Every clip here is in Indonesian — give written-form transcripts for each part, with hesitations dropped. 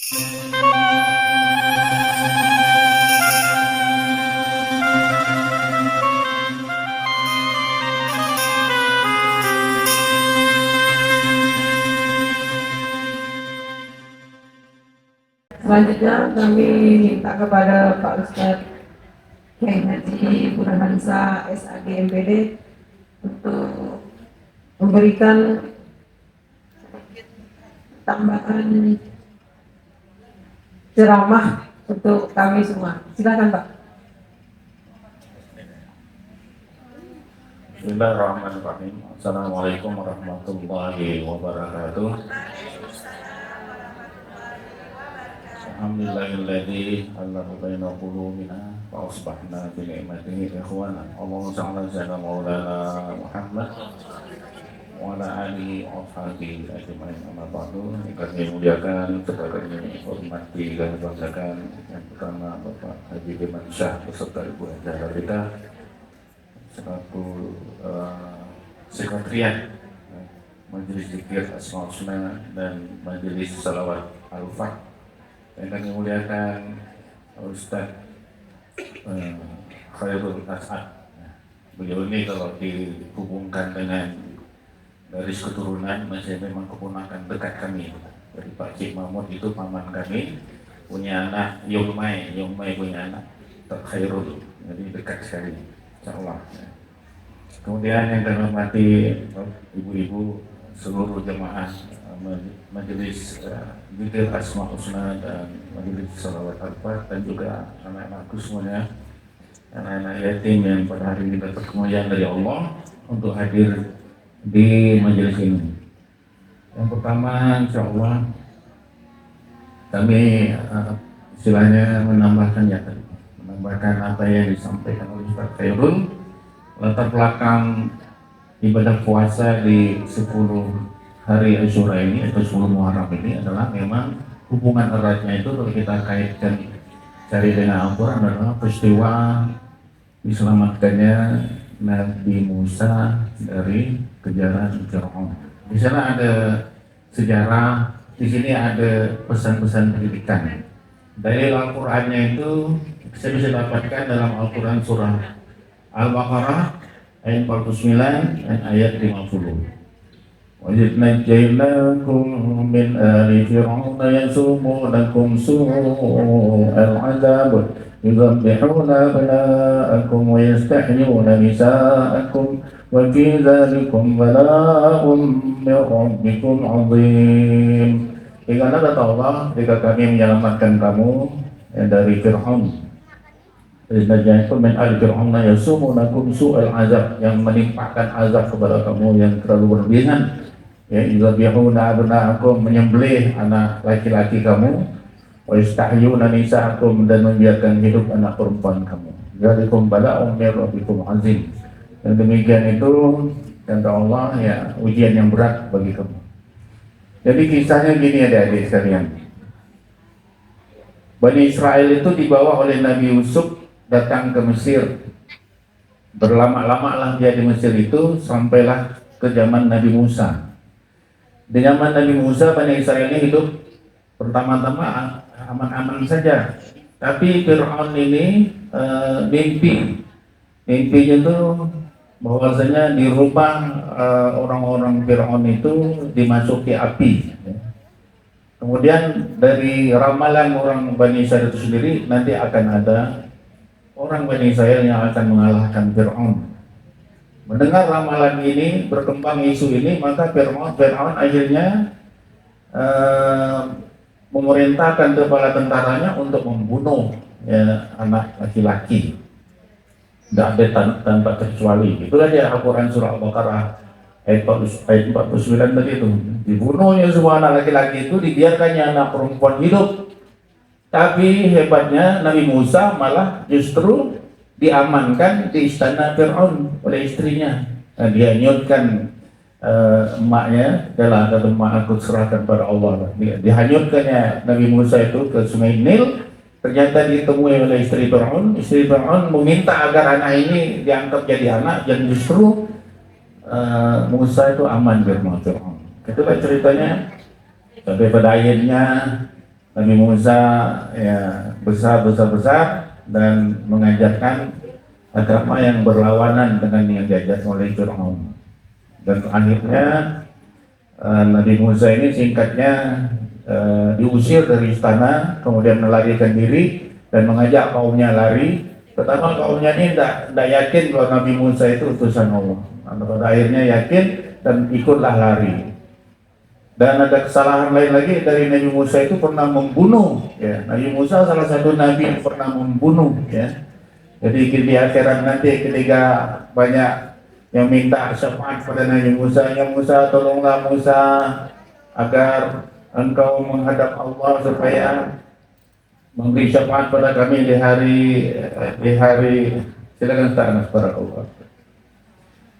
Selanjutnya kami minta kepada Pak Ustadz Kiai Haji Burhansa SAG MPD untuk memberikan tambahan ceramah untuk kami semua. Silakan Pak. Bismillahirrahmanirrahim. Assalamualaikum warahmatullahi wabarakatuh. Alhamdulillahilladzi allama baina qulubina wa asbahna bi ni'matihi ikhwana. Allahumma shalli ala maulana Muhammad wa ala alihi wa sahbihi ajmain. Amma ba'du. Kami muliakan, kami hormati dan banggakan yang pertama Bapak Haji Firmansyah beserta Ibu Haja kita selaku sekretariat Majelis Zikir Asmaul Husna dan Majelis Salawat Al-Fah. Yang kami muliakan Ustaz Khairul As'ad. Beliau ini kalau dihubungkan dengan garis keturunan masih memang keponakan dekat kami. Dari Pak Cik Mahmud itu paman kami, punya anak Yomai punya anak Khairul, jadi dekat sekali, insyaallah. Kemudian yang kami hormati ibu-ibu seluruh jemaah Majelis Zikir Asmaul Husna dan Majelis Salawat Al-Fah, dan juga anak-anakku semuanya, anak-anak yatim yang pada hari ini dapat kemuliaan dari Allah untuk hadir di majelis ini. Yang pertama, insya Allah kami istilahnya menambahkan apa yang disampaikan oleh Ustaz Khairul. Latar belakang ibadah puasa di 10 hari Asyura ini atau 10 Muharram ini adalah memang hubungan eratnya itu kalau kita kaitkan cari dengan Al-Quran adalah peristiwa diselamatkannya Nabi Musa dari kejaran Fir'aun. Di sana ada sejarah, di sini ada pesan-pesan pendidikan. Dari Al-Qur'annya itu saya bisa dapatkan dalam Al-Quran surah Al-Baqarah ayat 49 dan ayat 50. وَإِذْ نَجَّيْنَاكُمْ مِنْ آلِ فِرْعَوْنَ يَسُومُونَكُمْ سُوءَ الْعَذَابِ يُذَبِّحُونَ أَبْنَاءَكُمْ وَيَسْتَحْيُونَ نِسَاءَكُمْ وَفِي ذَلِكُمْ بَلَاءٌ مِنْ رَبِّكُمْ عَظِيمٌ. Ingatlah kata Allah ketika kami menyelamatkan kamu dari Fir'aun. Min ali Fir'aun yasumunakum su'al azab, yang menimpakan azab kepada kamu yang terlalu berlebihan. Ya, yuzabihuna abna'akum, menyembelih anak laki-laki kamu, wa yastahyuna nisa'akum, dan membiarkan hidup anak perempuan kamu. Dzalikum bala'un min rabbikum azim. Dan demikian itu kata Allah, ya, ujian yang berat bagi kamu. Jadi kisahnya gini adik-adik sekalian. Bani Israel itu dibawa oleh Nabi Yusuf datang ke Mesir. Berlama-lama lah dia di Mesir itu sampailah ke zaman Nabi Musa. Di zaman Nabi Musa, Bani Israel ini hidup pertama-tama aman-aman saja. Tapi Fir'aun ini mimpinya itu bahwasanya di rumah orang-orang Fir'aun itu dimasuki api. Kemudian dari ramalan orang Bani Israel itu sendiri, nanti akan ada orang Bani Israel yang akan mengalahkan Fir'aun. Mendengar ramalan ini, berkembang isu ini, maka Fir'aun akhirnya memerintahkan kepala tentaranya untuk membunuh anak laki-laki. Tidak ada tanpa kecuali. Itulah dia Al-Quran surah Al-Baqarah ayat 49 tadi itu. Dibunuhnya semua anak laki-laki itu, dibiarkannya anak perempuan hidup. Tapi hebatnya Nabi Musa malah justru diamankan di istana Fir'aun oleh istrinya. Nah, dia nyutkan emaknya, adalah kata emak, aku serahkan pada Allah. Dihanyutkannya Nabi Musa itu ke sungai Nil. Ternyata ditemui oleh istri Fir'aun. Istri Fir'aun meminta agar anak ini diangkat jadi anak, dan justru Musa itu aman di rumah Fir'aun. Itulah ceritanya. Sampai pada akhirnya Nabi Musa ya besar dan mengajarkan agama yang berlawanan dengan yang diajarkan oleh Fir'aun. Dan akhirnya Nabi Musa ini singkatnya diusir dari istana, kemudian melarikan diri dan mengajak kaumnya lari. Pertama kaumnya ini tidak yakin bahwa Nabi Musa itu utusan Allah. Nah, pada akhirnya yakin dan ikutlah lari. Dan ada kesalahan lain lagi dari Nabi Musa itu pernah membunuh. Ya. Nabi Musa salah satu nabi yang pernah membunuh. Ya. Jadi di akhirat nanti ketika banyak yang minta syafaat pada Nabi Musa, ya Musa tolonglah Musa agar engkau menghadap Allah supaya memberi syafaat pada kami di hari silakan Ustaz para Allah,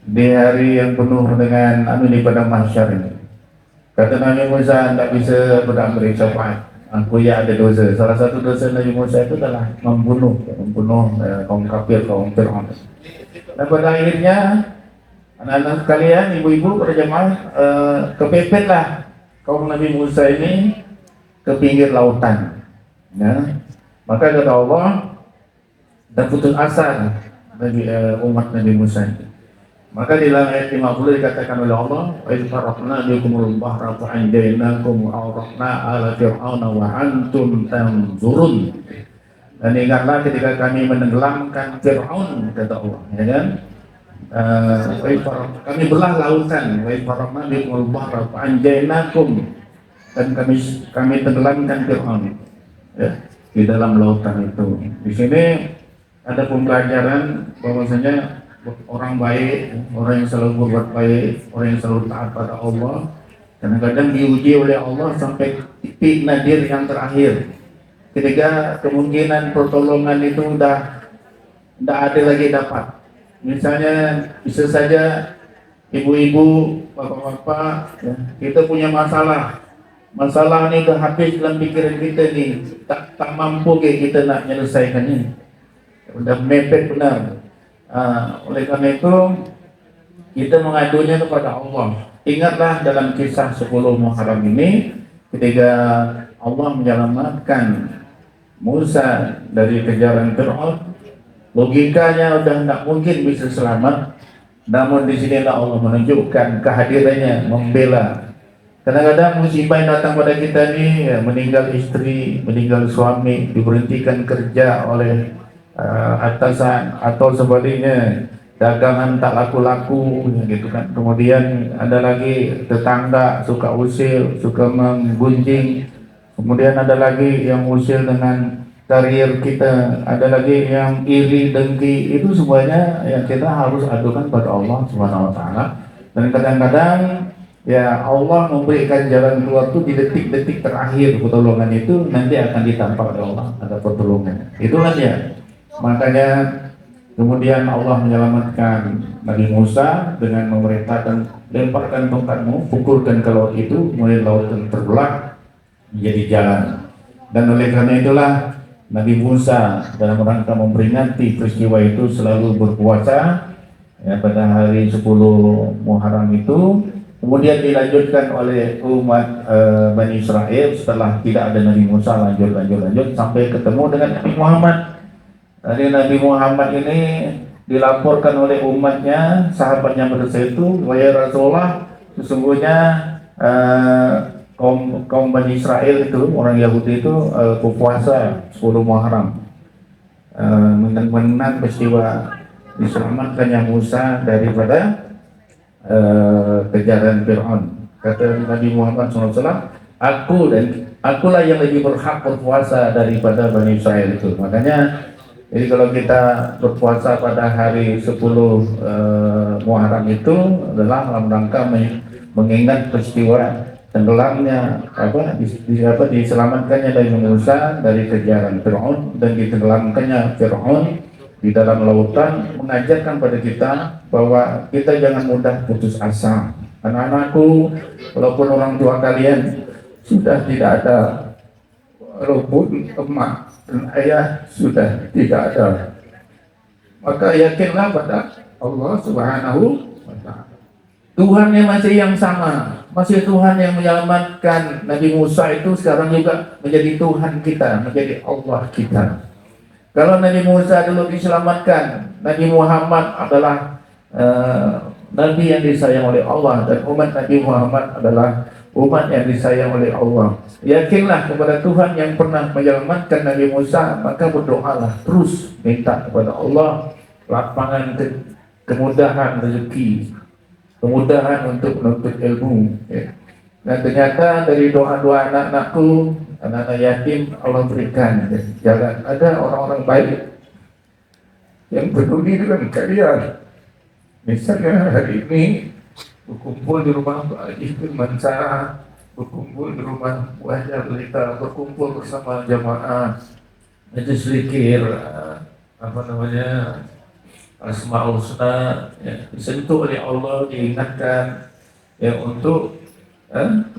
di hari yang penuh dengan di padang mahsyar ini. Kata Nabi Musa, tidak bisa beri syafaat, aku ya ada dosa. Salah satu dosa Nabi Musa itu adalah membunuh kaum kafir, kaum Fir'aun. Dan pada akhirnya anak-anak sekalian, ibu-ibu para jemaah, kepepetlah kaum Nabi Musa ini ke pinggir lautan. Ya. Maka kata Allah, dan putus asa umat Nabi Musa ini. Maka di dalam ayat 50 dikatakan oleh Allah, wa idh faraqna bikumul bahra fa anjaynakum wa awraqna ala fir'auna wa antum tanzurun. Dan ingatlah ketika kami menenggelamkan Fir'aun, kata Allah, ya kan? Kami belah lautan, wa idh faraqna bikumul bahra fa anjaynakum, dan kami tenggelamkan Fir'aun, ya, di dalam lautan itu. Di sini ada pembelajaran bahwasanya orang baik, orang yang selalu berbuat baik, orang yang selalu taat pada Allah, kadang-kadang diuji oleh Allah sampai titik nadir yang terakhir, ketika kemungkinan pertolongan itu udah tidak ada lagi dapat. Misalnya bisa saja ibu-ibu, bapak-bapak, ya, kita punya masalah ini udah habis dalam pikiran kita nih, tak mampu kita nak menyelesaikannya, udah mepet benar. Oleh karena itu kita mengadunya kepada Allah. Ingatlah dalam kisah 10 Muharram ini, ketika Allah menyelamatkan Musa dari kejaran Fir'aun, logikanya udah tidak mungkin bisa selamat. Namun di sinilah Allah menunjukkan kehadirannya, membela. Kadang-kadang musibah yang datang pada kita ini, ya, meninggal istri, meninggal suami, diberhentikan kerja oleh atasan, atau sebaliknya dagangan tak laku-laku, gitu kan. Kemudian ada lagi tetangga suka usil, suka menggunjing. Kemudian ada lagi yang usil dengan karier kita, ada lagi yang iri, dengki. Itu semuanya yang kita harus adukan pada Allah Subhanahu wa taala. Dan kadang-kadang ya Allah memberikan jalan keluar itu di detik-detik terakhir. Pertolongan itu nanti akan ditampak oleh Allah, ada pertolongan. Itulah dia. Makanya kemudian Allah menyelamatkan Nabi Musa dengan memerintahkan, lemparkan tongkatmu, pukulkan ke laut itu, mulai laut terbelah menjadi jalan. Dan oleh karena itulah Nabi Musa dalam rangka memperingati peristiwa itu selalu berpuasa, ya, pada hari 10 Muharram itu. Kemudian dilanjutkan oleh umat Bani Israel setelah tidak ada Nabi Musa, lanjut sampai ketemu dengan Nabi Muhammad. Dari Nabi Muhammad ini dilaporkan oleh umatnya, sahabatnya berdosa itu, wahai Rasulullah, sesungguhnya kaum Bani Israel itu, orang Yahudi itu berpuasa 10 Muharram, mengenang peristiwa diselamatkannya Musa daripada kejaran Fir'aun. Kata Nabi Muhammad SAW, akulah yang lebih berhak berpuasa daripada Bani Israel itu. Makanya jadi kalau kita berpuasa pada hari 10 Muharram itu adalah dalam rangka mengingat peristiwa tenggelamnya diselamatkannya dari Musa dari kejaran Fir'aun dan ditenggelamkannya Fir'aun di dalam lautan, mengajarkan pada kita bahwa kita jangan mudah putus asa. Anak-anakku, walaupun orang tua kalian sudah tidak ada, walaupun emak dan ayah sudah tidak ada, maka yakinlah pada Allah Subhanahu wa ta'ala. Tuhannya masih yang sama. masih Tuhan yang menyelamatkan Nabi Musa itu sekarang juga menjadi Tuhan kita, menjadi Allah kita. Kalau Nabi Musa dulu diselamatkan, Nabi Muhammad adalah Nabi yang disayang oleh Allah, dan umat Nabi Muhammad adalah umat yang disayang oleh Allah. Yakinlah kepada Tuhan yang pernah menyelamatkan Nabi Musa, maka berdoalah terus, minta kepada Allah lapangan kemudahan rezeki, kemudahan untuk menuntut ilmu. Ya. Dan ternyata dari doa-doa anak-anakku, anak-anak yatim, Allah berikan jalan. Ada orang-orang baik yang peduli dengan kalian. Misalnya hari ini berkumpul di rumah Pak Haji Firman Sarah, berkumpul di rumah Bu Hajar Lita, berkumpul bersama jamaah majelis zikir, Asmaul Husna, ya, disentuh oleh Allah, diingatkan ya untuk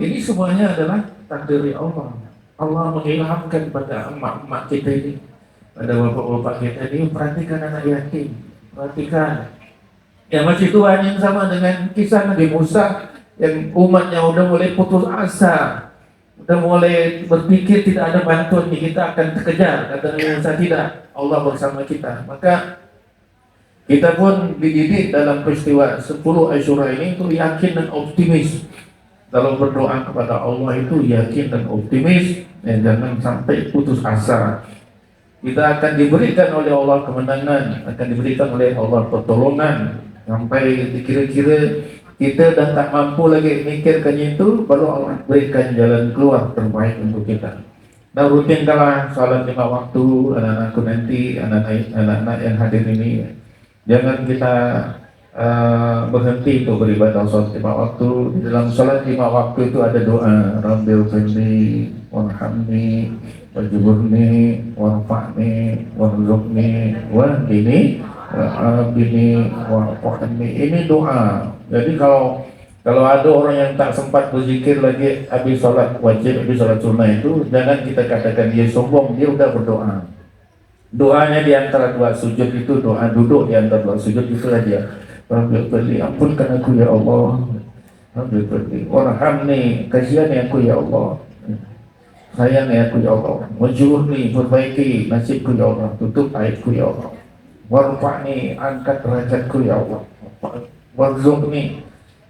ini semuanya adalah takdir Allah. Allah mengilhamkan pada emak-emak kita ini, pada bapak-bapak kita ini, perhatikan anak yatim, perhatikan. Ya masih Tuhan yang sama dengan kisah Nabi Musa yang umatnya udah mulai putus asa, udah mulai berpikir tidak ada bantuan, kita akan terkejar. Kata Nabi Musa, tidak, Allah bersama kita. Maka kita pun dididik dalam peristiwa 10 Asyura ini untuk yakin dan optimis. Kalau berdoa kepada Allah itu yakin dan optimis, ya, jangan sampai putus asa. Kita akan diberikan oleh Allah kemenangan, akan diberikan oleh Allah pertolongan. Sampai kira-kira kita dah tak mampu lagi mikirkan itu, baru Allah berikan jalan keluar terbaik untuk kita. Dan rutinkanlah salat 5 waktu, anak-anakku nanti, anak-anak yang hadir ini. Jangan kita berhenti untuk beribadah salat 5 waktu. Di dalam salat 5 waktu itu ada doa, Rabbil firli warhamni wajburni warfa'ni warzuqni wahdini wa'afini. Ini doa. Jadi kalau ada orang yang tak sempat berzikir lagi habis sholat wajib, habis sholat sunnah itu, jangan kita katakan dia sombong, dia udah berdoa. Doanya di antara 2 sujud itu, doa duduk di antara 2 sujud itu aja. Rabbil firli, ampunkan aku ya Allah. Rabbil firli warhamni, kasihani aku ya Allah. Sayangi aku ya Allah. Wajurni, perbaiki nasibku ya Allah, tutup aibku ya Allah. Warfa'ni, angkat derajatku ya Allah. Warzuqni,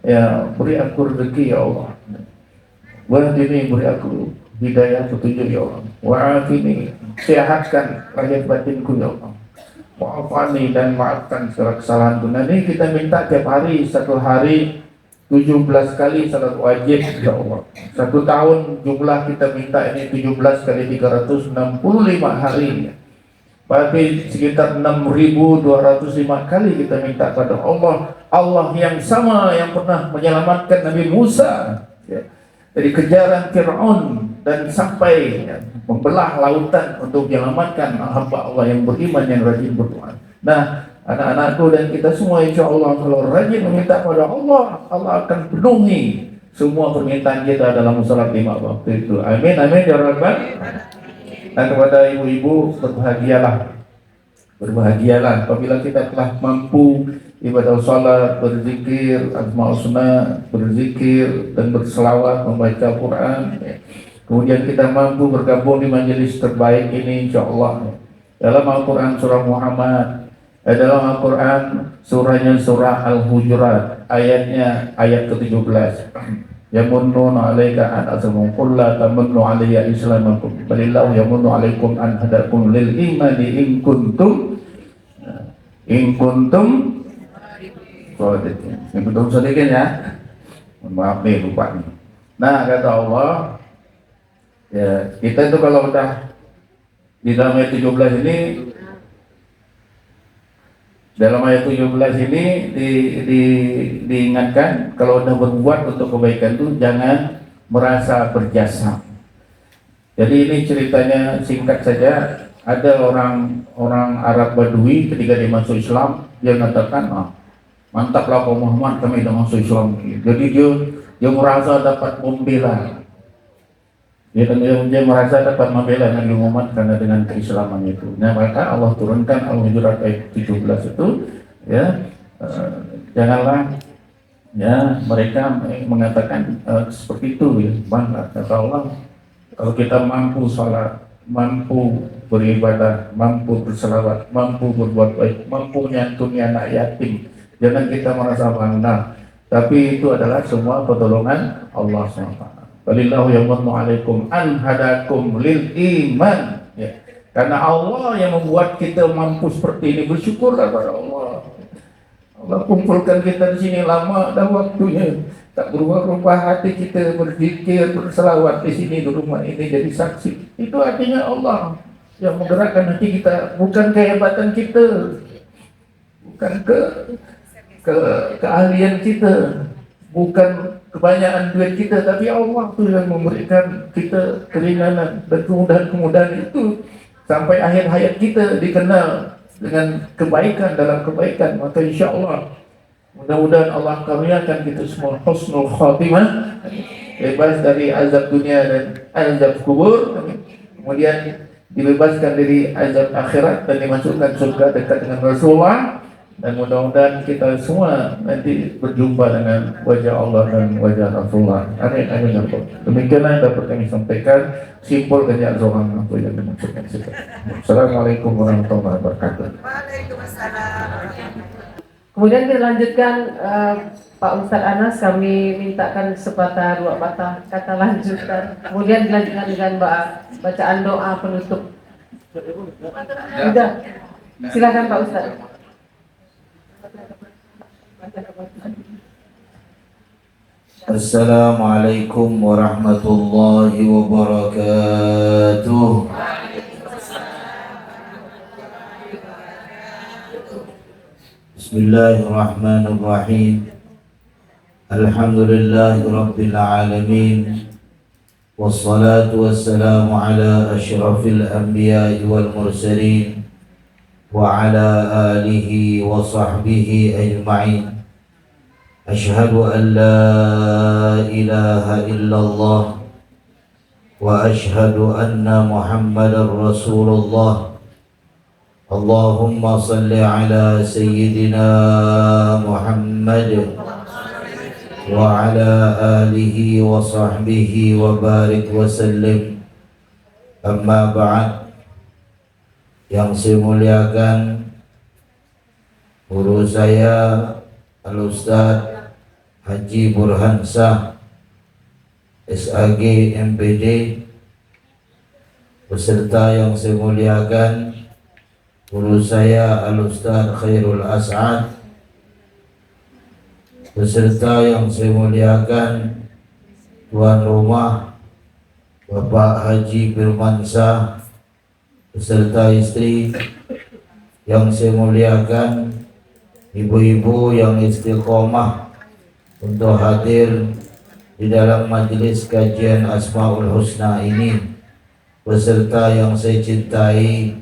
ya beri aku rezeki ya Allah. Wahdini, beri aku hidayah petunjuk ya Allah. Wa'afini, sehatkan lahir batinku ya Allah. Wa'afani, dan maafkan segala kesalahanku. Nanti kita minta tiap hari, 1 hari 17 kali salat wajib ya Allah. 1 tahun jumlah kita minta ini 17 kali 365 hari. Berarti sekitar 6.205 kali kita minta pada Allah. Allah yang sama yang pernah menyelamatkan Nabi Musa, ya, dari kejaran Fir'aun dan sampai, ya, membelah lautan untuk menyelamatkan hamba Allah yang beriman, yang rajin berdoa. Nah, anak-anakku dan kita semua insya Allah kalau rajin meminta pada Allah, Allah akan penuhi semua permintaan kita dalam salat 5 waktu itu. Amin, amin ya rabbal. Dan kepada ibu-ibu, berbahagialah apabila kita telah mampu ibadah salat, berzikir, asmaul husna, berzikir dan berselawat, membaca Quran. Kemudian kita mampu bergabung di majelis terbaik ini insyaallah. Dalam Al-Quran surah Muhammad, dalam Al-Quran surahnya surah Al-Hujurat, ayatnya ayat ke-17. Yamunnu 'alaika an aslamu qul la tamunnu 'alayya islamakum balillahu yamunnu 'alaikum an hadakum lil imani in kuntum shadiqin. Ini betul shadiqin ya. Maaf nih lupa nih. Nah, kata Allah, ya kita itu kalau udah di dalam ayat 17 ini, dalam ayat 17 ini diingatkan kalau udah berbuat untuk kebaikan itu jangan merasa berjasa. Jadi ini ceritanya singkat saja. Ada orang Arab Badui ketika dia masuk Islam, dia mengatakan, mantaplah kaum Muhammad, kami sudah masuk Islam. Jadi dia merasa dapat membela. Dia merasa dapat membela Nabi Muhammad karena dengan keislaman itu. Nah, maka Allah turunkan Al-Hujurat ayat 17 itu, ya, janganlah Ya, mereka mengatakan seperti itu ya, Bang, kata Allah, kalau kita mampu sholat, mampu beribadah, mampu berselawat, mampu berbuat baik, mampu nyantuni anak yatim, jangan kita merasa bangga. Tapi itu adalah semua pertolongan Allah SWT. Walillahu yamannu alaikum an hadakum lil iman. Ya. Karena Allah yang membuat kita mampu seperti ini, bersyukurlah kepada Allah. Allah kumpulkan kita di sini lama dah waktunya. Tak berubah-ubah hati kita berzikir, berselawat di sini di rumah ini jadi saksi. Itu artinya Allah yang menggerakkan hati kita, bukan kehebatan kita, bukan keahlian kita, bukan kebanyakan duit kita, tapi Allah tuh yang memberikan kita keringanan dan kemudahan-kemudahan itu sampai akhir hayat kita dikenal dengan kebaikan dalam kebaikan. Maka insya Allah mudah-mudahan Allah karuniakan kita semua husnul khatimah, bebas dari azab dunia dan azab kubur, kemudian dibebaskan dari azab akhirat dan dimasukkan surga dekat dengan Rasulullah. Dan mudah-mudahan kita semua nanti berjumpa dengan wajah Allah dan wajah Rasulullah. Amin, amin, amin. Demikianlah yang dapat kami sampaikan. Simpulkan ya Zohang apa yang dimaksudkan. Assalamualaikum warahmatullahi wabarakatuh. Kemudian kita lanjutkan, Pak Ustadz Anas, kami mintakan sepatah dua patah kata lanjutkan. Kemudian dilanjutkan dengan bacaan doa penutup. Sudah, silakan Pak Ustadz. Assalamualaikum warahmatullahi wabarakatuh. Bismillahirrahmanirrahim. Alhamdulillahi rabbil alamin. Wassalatu wassalamu ala asyrafil anbiya'i wal mursalin wa ala alihi wa sahbihi ajma'in. Ashhadu an la ilaha illallah wa ashhadu anna Muhammadar Rasulullah. Allahumma salli ala sayyidina Muhammad wa ala alihi wa sahbihi wa barik wa sallim. Amma ba'd. Yang saya muliakan guru saya Al-Ustaz Haji Burhansyah SAG MPD, beserta yang saya muliakan guru saya Al-Ustaz Khairul As'ad, beserta yang saya muliakan tuan rumah Bapak Haji Firmansyah beserta istri, yang saya muliakan ibu-ibu yang istiqomah untuk hadir di dalam majelis kajian Asmaul Husna ini, beserta yang saya cintai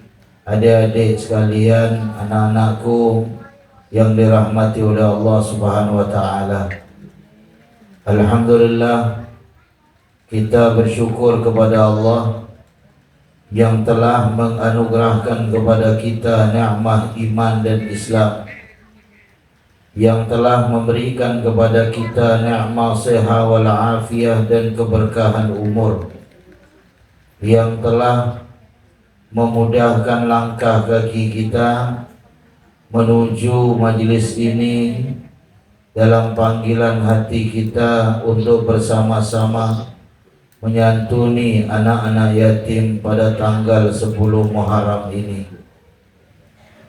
adik-adik sekalian, anak-anakku yang dirahmati oleh Allah Subhanahu wa taala. Alhamdulillah, kita bersyukur kepada Allah yang telah menganugerahkan kepada kita nikmat iman dan Islam, yang telah memberikan kepada kita nikmat sehat wal afiah dan keberkahan umur, yang telah memudahkan langkah kaki kita menuju majelis ini dalam panggilan hati kita untuk bersama-sama menyantuni anak-anak yatim pada tanggal 10 Muharram ini.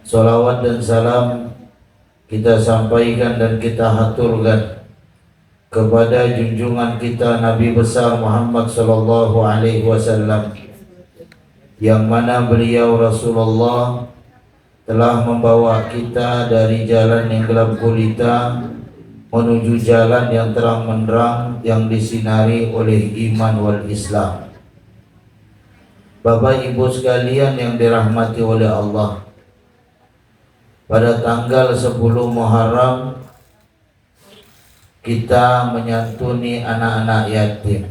Salawat dan salam kita sampaikan dan kita haturkan kepada junjungan kita Nabi besar Muhammad sallallahu alaihi wasallam, yang mana beliau Rasulullah telah membawa kita dari jalan yang gelap gulita menuju jalan yang terang benderang yang disinari oleh iman wal Islam. Bapak Ibu sekalian yang dirahmati oleh Allah, pada tanggal 10 Muharram kita menyantuni anak-anak yatim.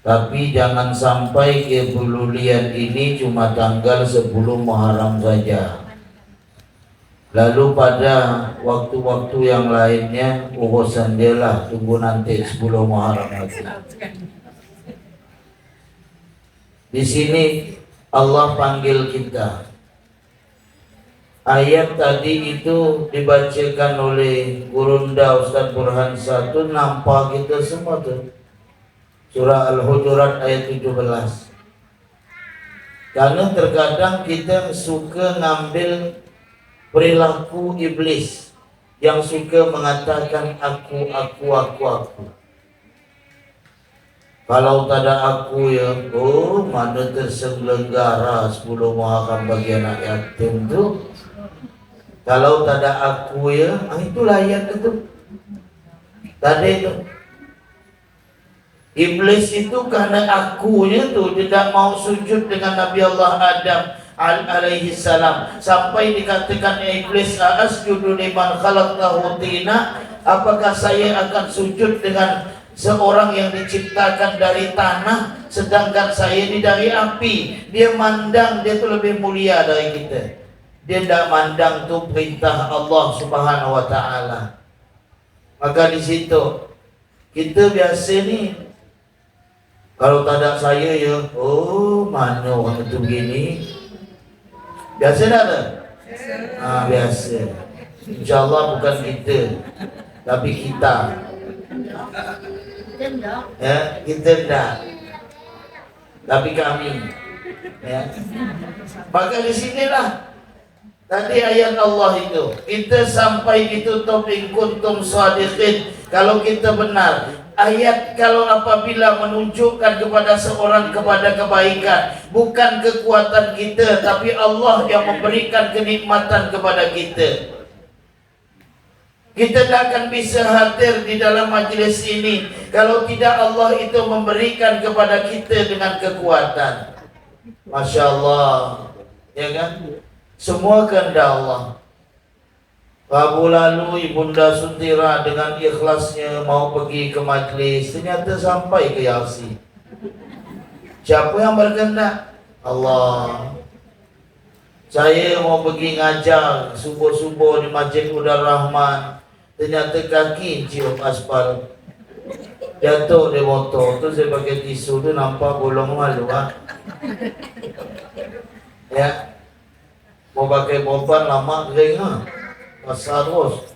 Tapi jangan sampai kepedulian ini cuma tanggal 10 Muharram saja. Lalu pada waktu-waktu yang lainnya urusan dia lah, tunggu nanti 10 Muharram lagi. Di sini Allah panggil kita. Ayat tadi itu dibacakan oleh Gurunda Ustaz Burhan satu, nampak kita semua tuh. Surah Al-Hujurat ayat 17. Karena terkadang kita suka ngambil perilaku iblis yang suka mengatakan aku. Kalau tak ada aku ya, mana terselenggara 10 Muharram bagi anak yatim tu. Kalau tak ada aku ya, itulah ayat itu. Tadi itu iblis itu karena akunya tu tidak mau sujud dengan Nabi Allah Adam alaihi salam, sampai dikatakan iblis, asjudu liman khalaqtahu tina, apakah saya akan sujud dengan seorang yang diciptakan dari tanah sedangkan saya ini dari api. Dia mandang dia tu lebih mulia dari kita. Dia tidak mandang tu perintah Allah Subhanahu wa taala. Maka di situ kita biasa ni, kalau tak ada saya ya, mana orang itu begini. Biasa tak ada? Biasa. InsyaAllah bukan kita, tapi kita. Ya, kita tidak, tapi kami. Ya. Maka di sinilah tadi ayat Allah itu, kita sampai ditutup in kuntum shadiqin, kalau kita benar. Ayat kalau apabila menunjukkan kepada seorang kepada kebaikan, bukan kekuatan kita, tapi Allah yang memberikan kenikmatan kepada kita. Kita tidak akan bisa hadir di dalam majlis ini kalau tidak Allah itu memberikan kepada kita dengan kekuatan. Masya Allah, ya kan? Semua kehendak Allah. Rabu lalu Ibunda Suntira dengan ikhlasnya mau pergi ke majlis, ternyata sampai ke Yarsi. Siapa yang berkehendak? Allah. Saya mau pergi ngajar subuh-subuh di Masjid Udar Rahman, ternyata kaki cium aspal, jatuh di motor tu. Saya pakai tisu tu, nampak bolong malu ya. Mau pakai bomban lama kering pasal terus.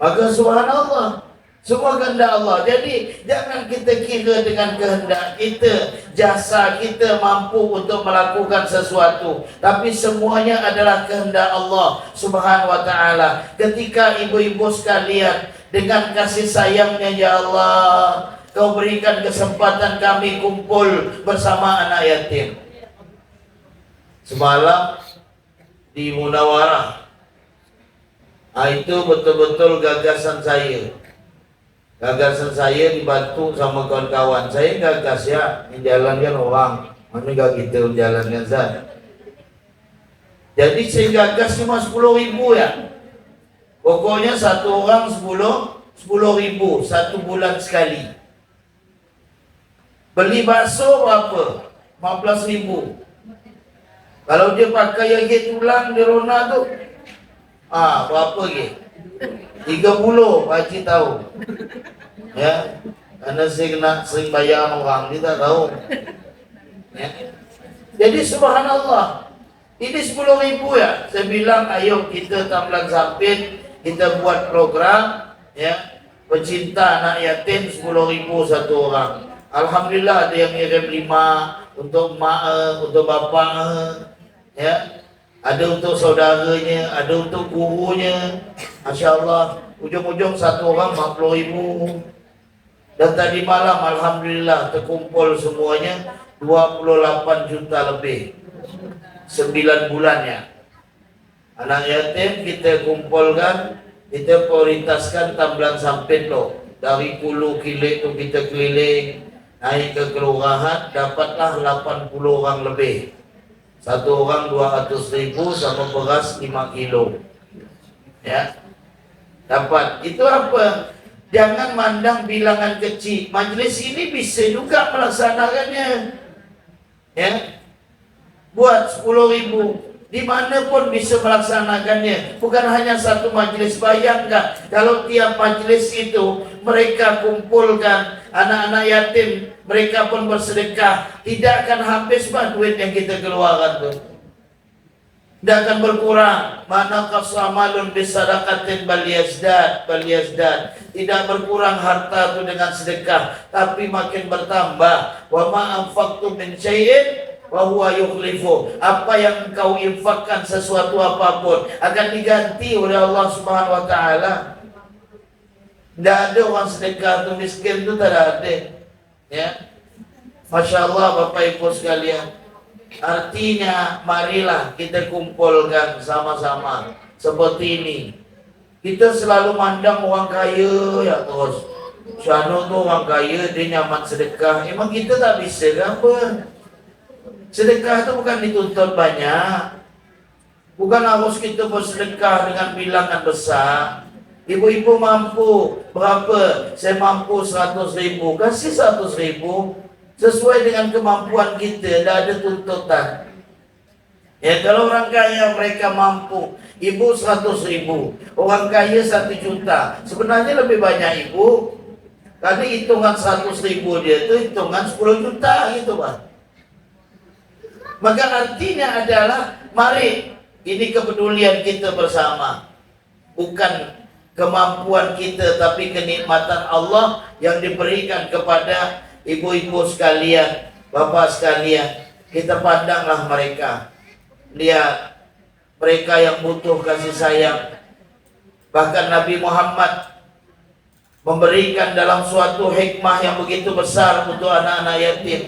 Maka subhanallah, semua kehendak Allah. Jadi jangan kita kira dengan kehendak kita, jasa kita mampu untuk melakukan sesuatu, tapi semuanya adalah kehendak Allah Subhanahu wa taala. Ketika ibu-ibu sekalian dengan kasih sayangnya, ya Allah, Kau berikan kesempatan kami kumpul bersama anak yatim. Semalam di Munawarah, itu betul-betul gagasan saya. Gagasan saya dibantu sama kawan-kawan. Saya gagas ya, menjalankan orang. Mana gak kita menjalankan Zat. Jadi saya gagas cuma 10.000 ya. Pokoknya satu orang 10.000 satu bulan sekali. Beli bakso berapa? 15.000. Kalau dia pakai yang tulang di Rona tu, berapa ke? 30, Pakcik tahu. Ya, karena saya kena sering bayar orang, dia tak tahu. Ya. Jadi subhanallah, ini 10.000 ya. Saya bilang ayo kita Tamlan Sampit, kita buat program ya, pecinta anak yatim 10.000 satu orang. Alhamdulillah ada yang ngirim 5 untuk mak, untuk bapak, ya. Ada untuk saudaranya, ada untuk gurunya. Masya Allah, ujung-ujung satu orang 40.000. Dan tadi malam alhamdulillah terkumpul semuanya 28 juta lebih. 9 bulannya. Anak yatim kita kumpulkan, kita prioritaskan Tamlan Sampit loh. Dari Hulu Kilik tu kita keliling, naik ke kelurahan, dapatlah 80 orang lebih. Satu orang 200.000 sama beras 5 kilo. Ya. Dapat. Itu apa? Jangan mandang bilangan kecil. Majlis ini bisa juga melaksanakannya. Ya. Buat 10.000. di mana pun bisa melaksanakannya. Bukan hanya satu majlis. Bayangkan kalau tiap majlis itu mereka kumpulkan anak-anak yatim, mereka pun bersedekah, tidak akan habis duit yang kita keluarkan tuh. Tidak akan berkurang. Mana kasamalun bisadaqatin bal yazdad. Tidak berkurang harta itu dengan sedekah, tapi makin bertambah. Wa ma anfaqtum min syai'in wa huwa yukhlifu. Apa yang engkau infakkan, sesuatu apapun, akan diganti oleh Allah Subhanahu wa taala. Tidak ada orang sedekah tu miskin tu, tak ada. Ya. Masya Allah Bapak Ibu sekalian. Artinya marilah kita kumpulkan sama-sama seperti ini. Kita selalu mandang orang kaya ya terus. Syano tu orang kaya, dia nyaman sedekah. Emang kita tak bisa ke apa? Sedekah itu bukan dituntut banyak. Bukan harus kita bersedekah dengan bilangan besar. Ibu-ibu mampu berapa? Saya mampu 100.000. Kasih 100.000 sesuai dengan kemampuan kita. Tidak ada tuntutan. Ya, kalau orang kaya mereka mampu. Ibu 100.000, orang kaya 1 juta. Sebenarnya lebih banyak ibu. Karena hitungan 100.000 dia itu hitungan 10 juta gitu Pak. Maka artinya adalah mari ini kepedulian kita bersama. Bukan kemampuan kita, tapi kenikmatan Allah yang diberikan kepada ibu-ibu sekalian, bapak sekalian. Kita pandanglah mereka. Lihat mereka yang butuh kasih sayang. Bahkan Nabi Muhammad memberikan dalam suatu hikmah yang begitu besar untuk anak-anak yatim.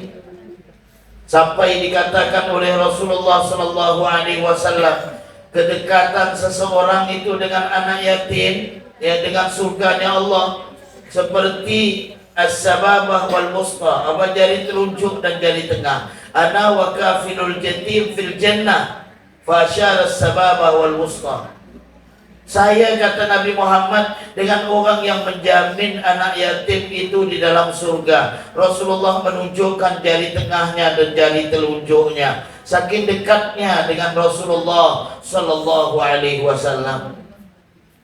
Sampai dikatakan oleh Rasulullah sallallahu alaihi wasallam, kedekatan seseorang itu dengan anak yatim, ya, dengan surganya Allah seperti as-sababah wal wusta, apa jari telunjuk dan jari tengah. Ana wa kafilul yatim fil jannah fa asyara as-sababah wal wusta. Saya, kata Nabi Muhammad, dengan orang yang menjamin anak yatim itu di dalam surga. Rasulullah menunjukkan jari tengahnya dan jari telunjuknya. Saking dekatnya dengan Rasulullah sallallahu alaihi wasallam.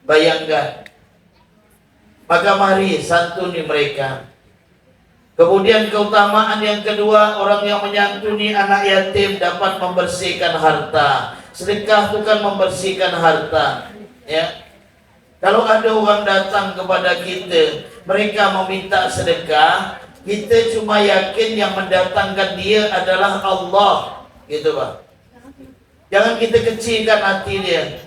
Bayangkan. Maka mari santuni mereka. Kemudian keutamaan yang kedua, orang yang menyantuni anak yatim dapat membersihkan harta. Sedekah itu kan membersihkan harta. Ya, kalau ada orang datang kepada kita, mereka meminta sedekah, kita cuma yakin yang mendatangkan dia adalah Allah, gitu Pak. Jangan kita kecilkan hati dia.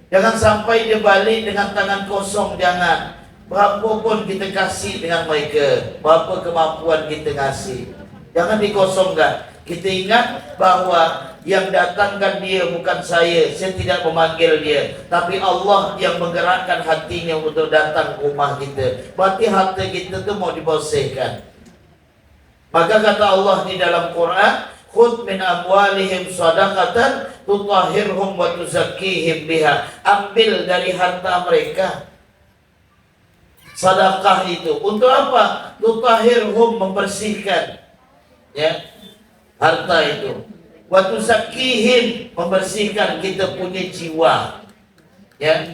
Jangan sampai dia balik dengan tangan kosong, jangan. Berapa pun kita kasih dengan mereka, berapa kemampuan kita kasih, jangan dikosongkan. Kita ingat bahwa yang datangkan dia bukan saya tidak memanggil dia, tapi Allah yang menggerakkan hatinya untuk datang ke rumah kita. Berarti harta kita tu mau dibersihkan. Maka kata Allah di dalam Quran, khudh min amwalihim shadaqatan tutahhirhum wa tuzakkihim biha. Ambil dari harta mereka. Sedekah itu untuk apa? Tutahhirhum, membersihkan, ya, harta itu. Wa tuzakkihim, membersihkan kita punya jiwa. Ya.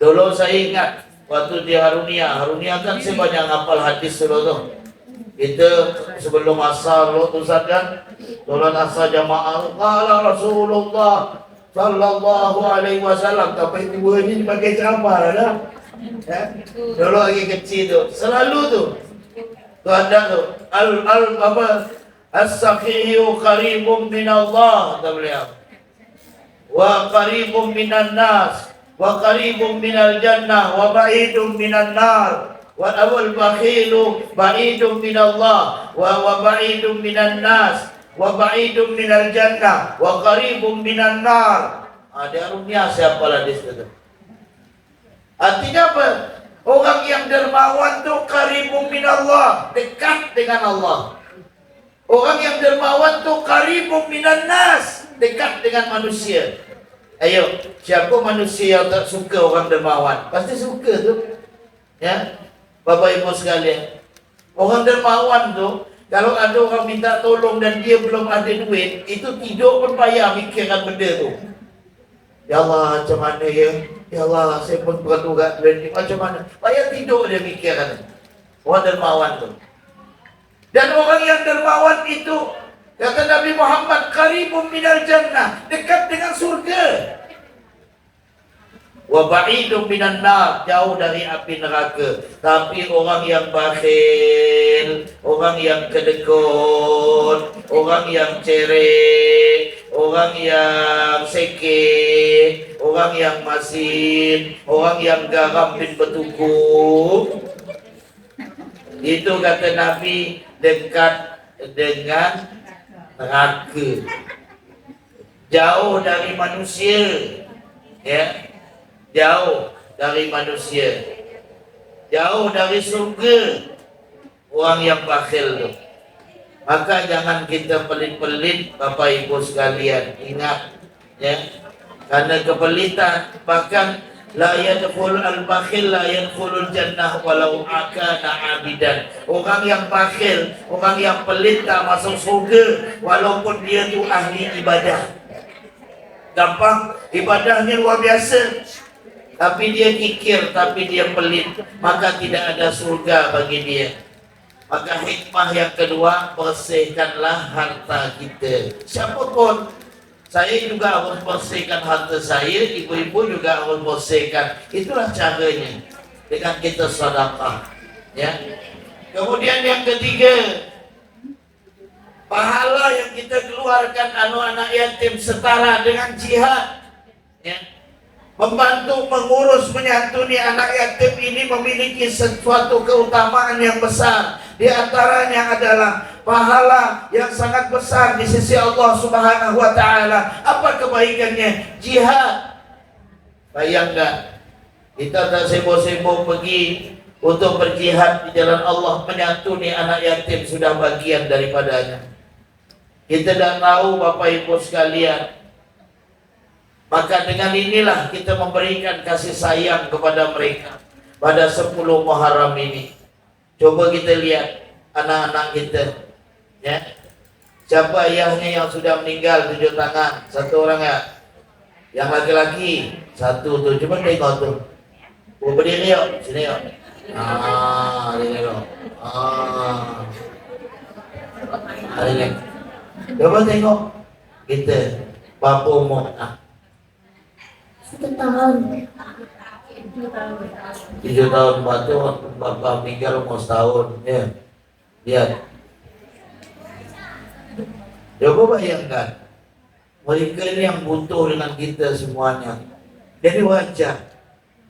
Dulu saya ingat waktu di Harunia kan saya banyak ngapal hadis dulu tuh. Itu sebelum asar lo Ustaz kan, sholat asar jamaah, qala Rasulullah sallallahu alaihi wasallam, tapi ibu ini pakai ceramah dah. Ya. Dulu lagi kecil tuh, selalu tuh. Tuh ada tuh apa? As-saqiyu qaribun minallah, kata beliau. Wa qaribun minan nas, wa qaribun minal jannah, wa ba'idun minan nar. Wa awal bakhilu ba'idun minallah, wa ba'idun minan nas, wa ba'idun minal jannah, wa qaribun minan nar. Ada rupiah siapa lah di situ. Artinya apa? Orang yang dermawan tu qaribun minallah, dekat dengan Allah. Orang yang dermawan tu qaribun minan nas, dekat dengan manusia. Ayo, siapa manusia yang tak suka orang dermawan? Pasti suka tu. Ya. Bapak Ibu sekalian, orang dermawan tu Kalau ada orang minta tolong dan dia belum ada duit, itu tidur pun payah mikirkan benda tu. Ya Allah, macam mana ya? Ya Allah, saya pun perlu kat duit ni. Macam mana? Payah tidur dia mikirkan. Orang dermawan tu. Dan orang yang dermawan itu, kata Nabi Muhammad, qaribun minal jannah, dekat dengan surga. Wa ba'idun minan nar, jauh dari api neraka. Tapi orang yang bakhil, orang yang kedekut, orang yang cerek, orang yang sekeh, orang yang masin, orang yang garam bin bertuku, itu kata Nabi dekat dengan neraka, jauh dari manusia, ya. Jauh dari manusia, jauh dari surga orang yang bakhil tu. Maka jangan kita pelit-pelit, Bapak Ibu sekalian. Ingat, ya, karena kepelitan, bahkan la yadkhul al-bakhil la yadkhulul jannah walau akana abidan. Orang yang bakhil, orang yang pelit tak masuk surga walaupun dia tu ahli ibadah. Gampang, ibadahnya luar biasa, tapi dia kikir, tapi dia pelit, maka tidak ada surga bagi dia. Maka hikmah yang kedua, bersihkanlah harta kita. Siapapun, saya juga harus bersihkan harta saya, ibu-ibu juga harus bersihkan. Itulah caranya, dengan kita sedekah, ya. Kemudian yang ketiga, pahala yang kita keluarkan anak-anak yatim setara dengan jihad, ya. Membantu, mengurus, menyantuni anak yatim ini memiliki sesuatu keutamaan yang besar. Di antaranya adalah pahala yang sangat besar di sisi Allah Subhanahu wa Ta'ala. Apa kebaikannya? Jihad. Bayangkan, kita tak sibuk-sibuk pergi untuk berjihad di jalan Allah, menyantuni anak yatim sudah bagian daripadanya. Kita dah tahu, Bapak Ibu sekalian. Maka dengan inilah kita memberikan kasih sayang kepada mereka pada 10 Muharram ini. Coba kita lihat anak-anak kita, ya. Siapa ayahnya yang sudah meninggal? Tunjuk tangan. Satu orang ya. Yang laki-laki satu tuh. Coba tengok tuh. Berdiri yuk. Sini yuk. Ini yuk. Ini. Coba tengok kita. Bapa umur 1 tahun. 7 tahun batu, bapak meninggal umur setahun, ya. Lihat. Coba bayangkan, mereka ini yang butuh dengan kita semuanya. Jadi wajar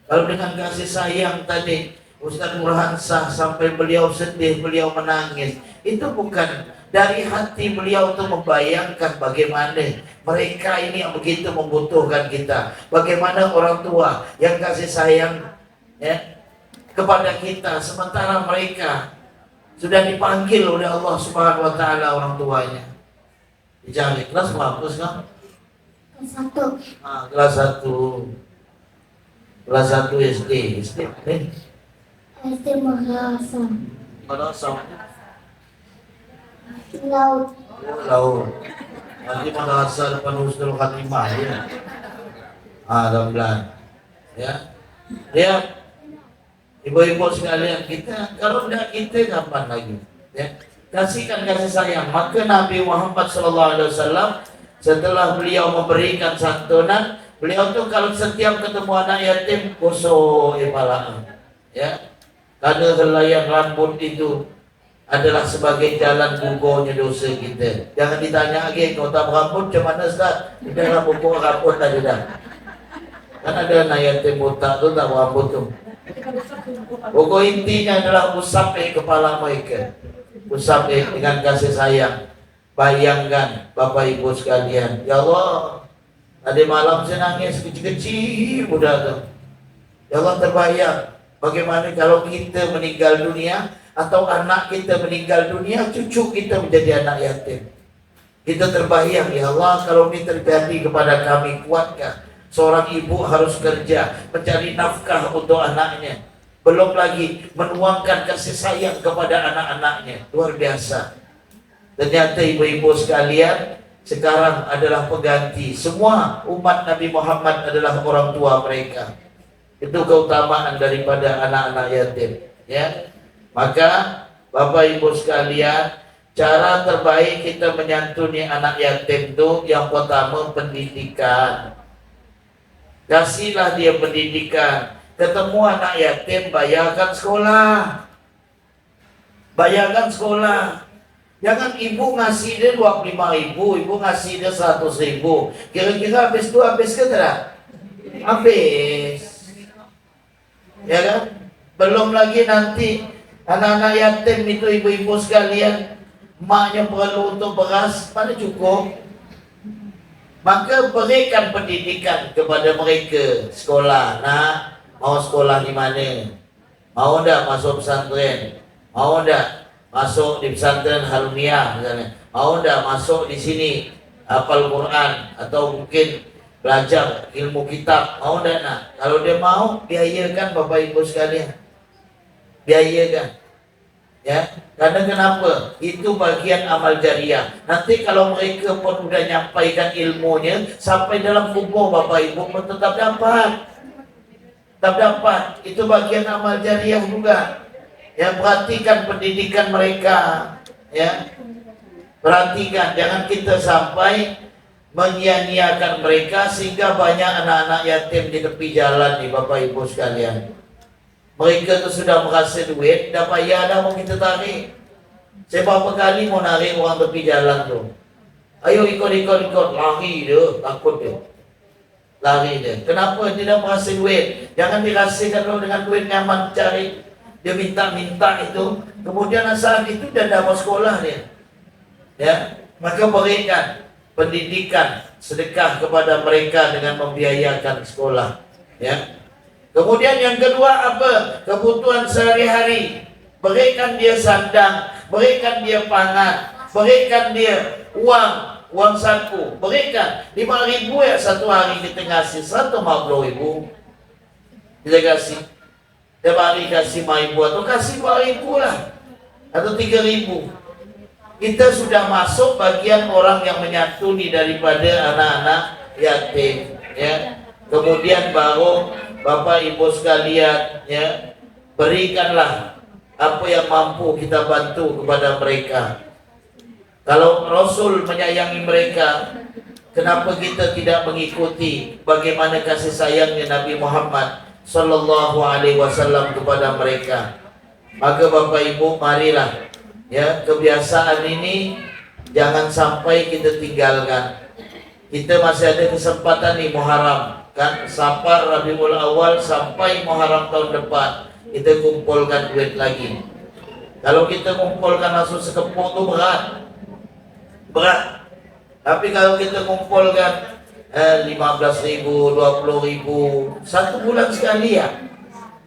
kalau dengan kasih sayang tadi Ustaz Burhan Shah sampai beliau sedih, beliau menangis, itu bukan dari hati beliau itu membayangkan bagaimana mereka ini yang begitu membutuhkan kita. Bagaimana orang tua yang kasih sayang, ya, kepada kita, sementara mereka sudah dipanggil oleh Allah Subhanahu wa Ta'ala orang tuanya. Dicari kelas berapa sekarang? Kelas 1. Kelas 1. Kelas 1 SD. SD Madrasah. Madrasah. Laut. Laut. Nanti madrasah depan Husnul Khatimah, ya. Alhamdulillah. Ya. Lihat, ibu-ibu sekalian, kita kalau tidak kita kapan lagi? Ya. Kasihkan kasih sayang. Maka Nabi Muhammad SAW setelah beliau memberikan santunan, beliau tuh kalau setiap ketemu anak yatim kusuk kepala, ya. Karena helaian rambut itu adalah sebagai jalan gugurnya dosa kita. Jangan ditanya lagi, kau tak berambut macam mana Ustaz? Di dalam buku rambut dah dah. Kan ada anak yatim buta tu tak berambut tu. Pokok intinya adalah usap kepala mereka. Usap dengan kasih sayang. Bayangkan Bapak Ibu sekalian, ya Allah, tadi malam saya nangis kecil-kecil budak tu. Ya Allah, terbayang bagaimana kalau kita meninggal dunia atau anak kita meninggal dunia, cucu kita menjadi anak yatim. Kita terbayang, ya Allah, kalau ini terjadi kepada kami, kuatkan. Seorang ibu harus kerja, mencari nafkah untuk anaknya. Belum lagi menuangkan kasih sayang kepada anak-anaknya. Luar biasa. Ternyata ibu-ibu sekalian, sekarang adalah pengganti. Semua umat Nabi Muhammad adalah orang tua mereka. Itu keutamaan daripada anak-anak yatim, ya. Maka Bapak Ibu sekalian, cara terbaik kita menyantuni anak yatim itu yang pertama pendidikan. Kasihlah dia pendidikan. Ketemu anak yatim, bayarkan sekolah. Bayarkan sekolah. Jangan ibu ngasih dia 25.000, ibu ngasih dia 100.000. Kira-kira habis itu habis ke tidak? Habis. Ya kan? Belum lagi nanti anak-anak yatim itu ibu-ibu sekalian, maknya perlu untuk beras, mana cukup. Maka berikan pendidikan kepada mereka. Sekolah, nak, mau sekolah di mana? Mau enggak masuk pesantren? Mau enggak masuk di pesantren Harumiyah misalnya? Mau enggak masuk di sini hafal Quran atau mungkin belajar ilmu kitab? Mau enggak nak? Kalau dia mau, biayakan Bapak Ibu sekalian. Biayakan. Ya, karena kenapa? Itu bagian amal jariah. Nanti kalau mereka pun sudah nyampaikan ilmunya sampai dalam kubur Bapak Ibu pun tetap dapat. Tetap dapat. Itu bagian amal jariah juga. Ya, perhatikan pendidikan mereka. Ya, perhatikan. Jangan kita sampai menyia-nyiakan mereka sehingga banyak anak-anak yatim di tepi jalan nih Bapak Ibu sekalian. Mereka tu sudah merasa duit, dah payah dah mau kita tarik. Saya berapa kali mau narik orang tepi jalan tu. Ayo ikut, lari dia, takut dia. Lari dia. Kenapa dia dah merasa duit? Jangan dirasakan lo dengan duit nyaman cari. Dia minta itu. Kemudian saat itu dah dapat sekolah dia. Ya, maka berikan pendidikan, sedekah kepada mereka dengan membiayakan sekolah. Ya. Kemudian yang kedua apa? Kebutuhan sehari-hari. Berikan dia sandang, berikan dia pangan, berikan dia uang saku. Berikan 5.000 ya satu hari kita kasih 150.000. Kita kasih. Tiap hari kasih 5.000 atau kasih 2.000 lah. Atau 3.000. Kita sudah masuk bagian orang yang menyantuni daripada anak-anak yatim. Ya. Kemudian baru Bapak Ibu sekalian, ya, berikanlah apa yang mampu kita bantu kepada mereka. Kalau Rasul menyayangi mereka, kenapa kita tidak mengikuti bagaimana kasih sayangnya Nabi Muhammad Sallallahu Alaihi Wasallam kepada mereka? Maka Bapak Ibu, marilah, ya, kebiasaan ini jangan sampai kita tinggalkan. Kita masih ada kesempatan nih Muharram. Kan Safar, Rabiul Awal sampai Muharram tahun depan kita kumpulkan duit lagi. Kalau kita kumpulkan langsung sekepuk tu berat. Tapi kalau kita kumpulkan 15.000, 20.000 satu bulan sekali ya.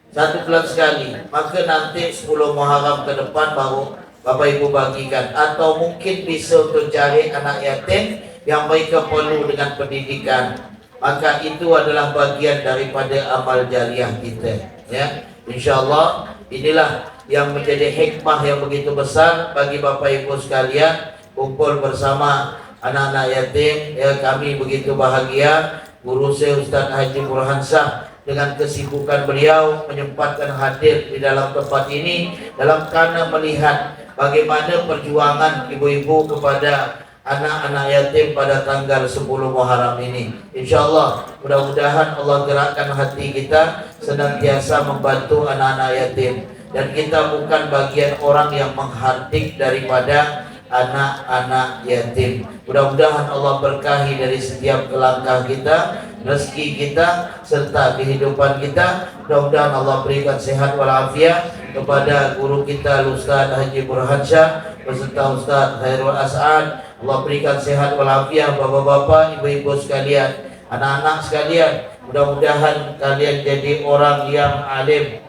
Satu bulan sekali. Maka nanti 10 Muharram ke depan baru Bapak Ibu bagikan. Atau mungkin bisa untuk cari anak yatim yang mereka perlu dengan pendidikan. Maka itu adalah bagian daripada amal jariah kita, ya. InsyaAllah inilah yang menjadi hikmah yang begitu besar bagi Bapak Ibu sekalian, kumpul bersama anak-anak yatim. Ya, kami begitu bahagia. Guru saya Ustaz Haji Burhansyah dengan kesibukan beliau menyempatkan hadir di dalam tempat ini dalam karena melihat bagaimana perjuangan ibu-ibu kepada anak-anak yatim pada tanggal 10 Muharram ini. InsyaAllah mudah-mudahan Allah gerakkan hati kita senantiasa membantu anak-anak yatim. Dan kita bukan bagian orang yang menghardik daripada anak-anak yatim. Mudah-mudahan Allah berkahi dari setiap langkah kita, rezeki kita, serta kehidupan kita. Mudah-mudahan Allah berikan sehat walafiat kepada guru kita Ustaz Haji Burhansyah beserta Ustaz Khairul As'ad. Allah berikan sehat walafiat bapak-bapak, ibu-ibu sekalian, anak-anak sekalian. Mudah-mudahan kalian jadi orang yang alim.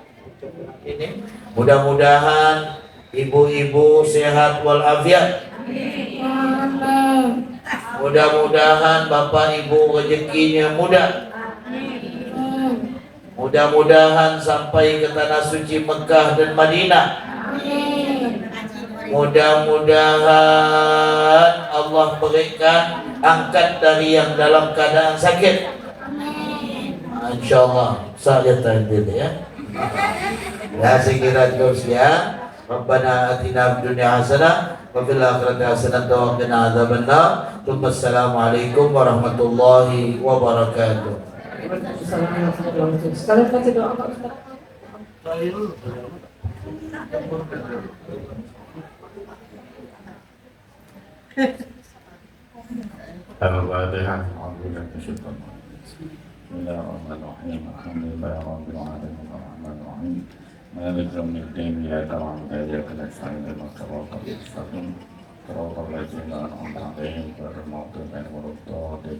Ini mudah-mudahan ibu-ibu sehat walafiat. Mudah-mudahan bapak ibu rezekinya mudah. Mudah-mudahan sampai ke tanah suci Mekah dan Madinah. Mudah-mudahan Allah berikan angkat dari yang dalam keadaan sakit. InsyaAllah. Saya tadi ya. Ya sekira terus ya. Rabbana atina fid dunya hasanah wa fil akhirati hasanah wa qina adzabannar. Wassalamualaikum warahmatullahi wabarakatuh. Sekalian kasih doa Pak Ustaz. Al-Fatihah. Bismillahirrahmanirrahim. Alhamdulillahirabbil alamin. Arrahmanirrahim. Maliki yaumiddin. Iyyaka na'budu wa iyyaka nasta'in. Ihdinas siratal mustaqim. Siratal ladzina an'amta 'alaihim ghairil maghdubi 'alaihim waladdallin.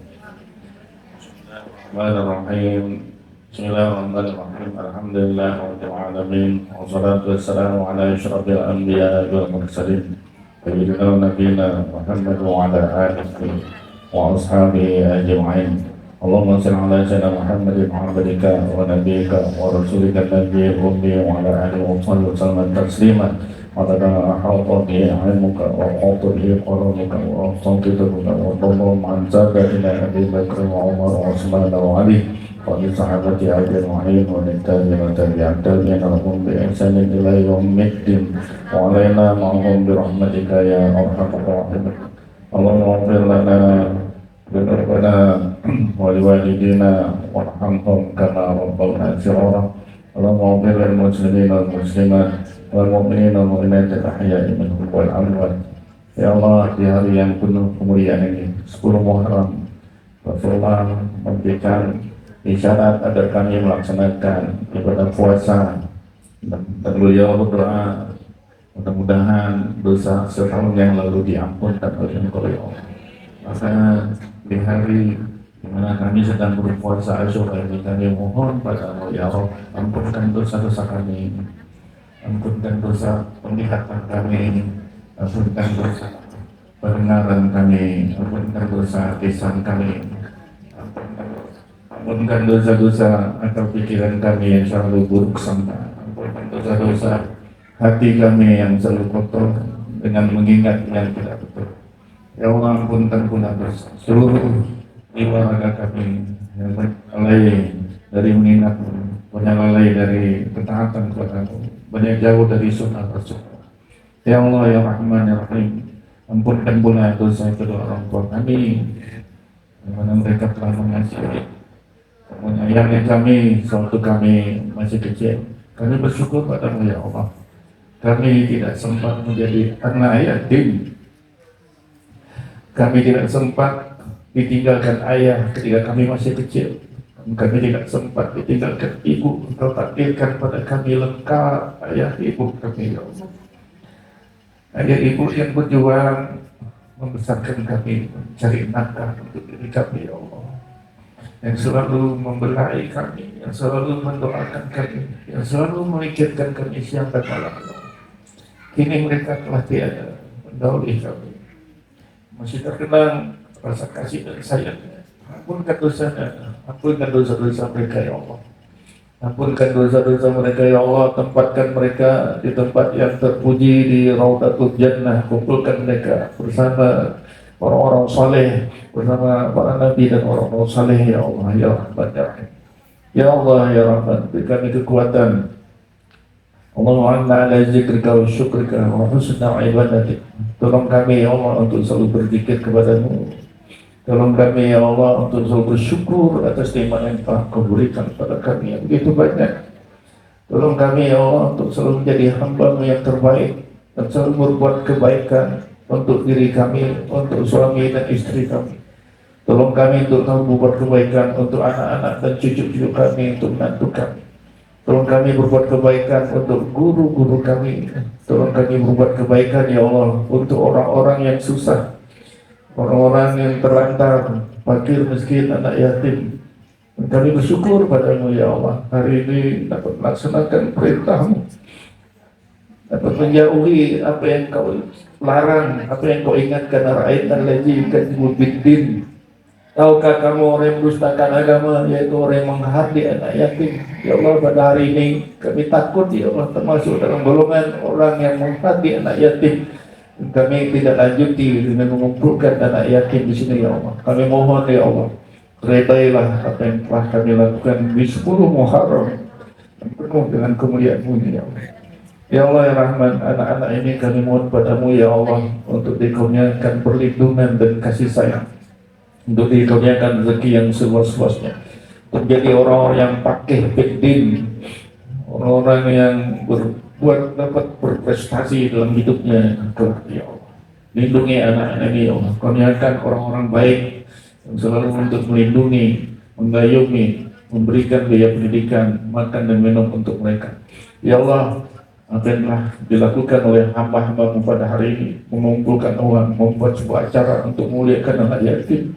Bismillahirrahmanirrahim. Bismillahirrahmanirrahim. Alhamdulillahirabbil alamin. Wassalatu wassalamu ala asyrafil anbiya'i wal mursalin. Sayyidina nabiyina Muhammad wa ala alihi wa ashabihi ajma'in. Allahumma shalli ala sayyidina Muhammadin abdika wa nabiyyika wa rasulika nabiyil ummi wa ala alihi wa sahbihi wasallam taslima. Wa ahata bihi ilmuka wa ahata bihi qaranuka wa ahsantuka wa dhamma man zada ila Abi Bakr wa Umar wa Utsman wa Ali wa li sahabati ajma'in wa tabi'in tabi'in lahum bi ihsanin ila yaumiddin wa alaina ma'hum bi rahmatika ya arhamar rahimin. Allahumma ighfir lana ذنوبنا ولوالدينا وارحمهم كما ربونا صغارا. اللهم اغفر للمسلمين والمسلمات والمؤمنين والمؤمنات الأحياء منهم والأموات. Ya Allah, di hari yang penuh kemuliaan ini, 10 Muharram, Rasulullah memberikan isyarat agar kami melaksanakan ibadah puasa, dan beliau berdoa mudah-mudahan dosa setahun yang lalu diampunkan oleh Engkau ya Allah. Maka di hari di mana kami sedang berpuasa Asyura ini, kami mohon padamu ya Allah, ampunkan dosa-dosa kami, ampunkan dosa penglihatan kami, ampunkan dosa pendengaran kami, ampunkan dosa lisan kami, ampunkan dosa-dosa atau pikiran kami yang selalu buruk sangka, ampunkan dosa-dosa hati kami yang selalu kotor dengan mengingat yang tidak betul. Ya Allah, ampunkan pula dosa seluruh jiwa raga kami yang lalai dari mengingatmu, banyak lalai dari ketaatan kepadamu, banyak jauh dari sunnah Rasul. Ya Allah, ya Rahman, ya Rahim, ampunkan pula dosa kedua orang tua kami, di mana mereka telah mengasihi, menyayangi kami sewaktu kami masih kecil. Kami bersyukur padamu ya Allah, kami tidak sempat menjadi anak yatim. Kami tidak sempat ditinggalkan ayah ketika kami masih kecil. Kami tidak sempat ditinggalkan ibu. Engkau takdirkan pada kami lengkap ayah ibu kami ya Allah. Ayah ibu yang berjuang membesarkan kami, mencari nafkah untuk diri kami ya Allah. Yang selalu membelai kami, yang selalu mendoakan kami, yang selalu memikirkan kami siang dan malam. Kini mereka telah tiada, mendahului kami. Masih terkenang rasa kasih dan sayangnya. Ampunkan dosanya, ampunkan dosa-dosa mereka ya Allah. Ampunkan dosa-dosa mereka ya Allah. Tempatkan mereka di tempat yang terpuji di Raudatul Jannah. Kumpulkan mereka bersama orang-orang saleh, bersama para nabi dan orang-orang saleh ya Allah ya Rahman ya Rahim. Ya Allah ya Rahman, beri kami kekuatan. Allahumma anna ala zikrika wa syukrika wa husna ibadatik. Tolong kami ya Allah untuk selalu berzikir kepadamu. Tolong kami ya Allah untuk selalu bersyukur atas nikmat yang telah Kau berikan kepada kami yang begitu banyak. Tolong kami ya Allah untuk selalu menjadi hamba-Mu yang terbaik dan selalu berbuat kebaikan untuk diri kami, untuk suami dan istri kami. Tolong kami untuk selalu berbuat kebaikan untuk anak-anak dan cucu-cucu kami, untuk menantu kami. Tolong kami berbuat kebaikan untuk guru-guru kami. Tolong kami berbuat kebaikan ya Allah untuk orang-orang yang susah, orang-orang yang terlantar, fakir, miskin, anak yatim. Dan kami bersyukur padamu ya Allah, hari ini dapat melaksanakan perintah-Mu, dapat menjauhi apa yang Kau larang, apa yang Kau ingatkan. Ra'aitan lazi yukadzibu biddin. Tahukah kamu orang yang mendustakan agama, yaitu orang yang menghardai anak yatim. Ya Allah, pada hari ini kami takut ya Allah termasuk dalam golongan orang yang menghardai anak yatim. Kami tidak lanjuti dengan mengumpulkan anak yatim di sini ya Allah. Kami mohon ya Allah, redailah apa yang telah kami lakukan di 10 Muharram yang penuh dengan kemuliaan-Mu ya Allah. Ya Allah ya Rahman, anak-anak ini kami mohon padamu ya Allah untuk dikurniakan perlindungan dan kasih sayang, untuk dikurniakan rezeki yang seluas-luasnya, untuk jadi orang-orang yang pakai bedin, orang-orang yang berbuat dapat berprestasi dalam hidupnya kelak ya Allah. Lindungi anak-anak ini ya Allah, kurniakan orang-orang baik yang selalu untuk melindungi, mengayomi, memberikan biaya pendidikan, makan dan minum untuk mereka. Ya Allah, apa yang telah dilakukan oleh hamba-hambamu pada hari ini, mengumpulkan uang, membuat sebuah acara untuk memuliakan anak yatim,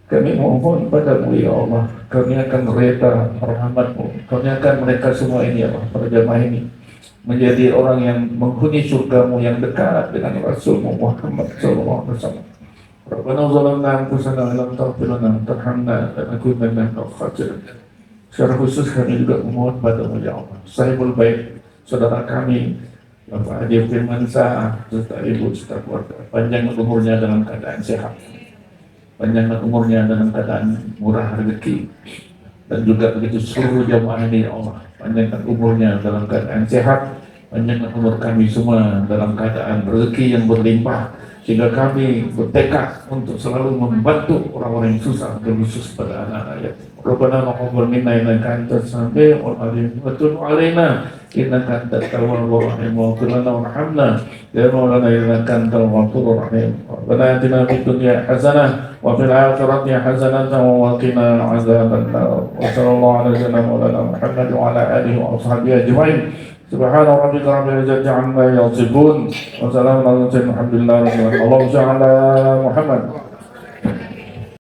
kami mohon padamu ya Allah, kami akan reda rahmat-Mu, kami akan mereka semua ini ya Allah, para jamaah ini menjadi orang yang menghuni surga-Mu yang dekat dengan Rasul-Mu Muhammad sallallahu alaihi wasallam. Rabbana zalamna anfusana wa lam taghfir lana wa tarhamna lanakunanna minal khasirin. Secara khusus kami juga memohon padamu ya Allah, sahibul bait, saudara kami Bapak Haji Firmansyah serta Ibu serta keluarga, panjang umurnya dalam keadaan sehat, panjangkan umurnya dalam keadaan murah rezeki, dan juga begitu seluruh jamaah ini ya Allah, panjangkan umurnya dalam keadaan sehat, panjangkan umur kami semua dalam keadaan rezeki yang berlimpah, sehingga kami bertekad untuk selalu membantu orang-orang yang susah, terkhusus pada anak-anak yatim. Rabbana taqabbal minna innaka antas samiul alim wa tub alaina innaka antat tawwabur rahim wa ighfir lana warhamna ya maulana innaka antal ghafurur rahim. Rabbana atina fid dunya hasanah wa fil akhirati hasanah wa qina adzabannar. Wa sallallahu ala sayyidina maulana Muhammad wa ala alihi wa ashabihi ajma'in. Subhana rabbika rabbil izzati amma yasifun wa salamun ala al mursalin walhamdulillahi rabbil alamin. Allahumma shalli ala Muhammad.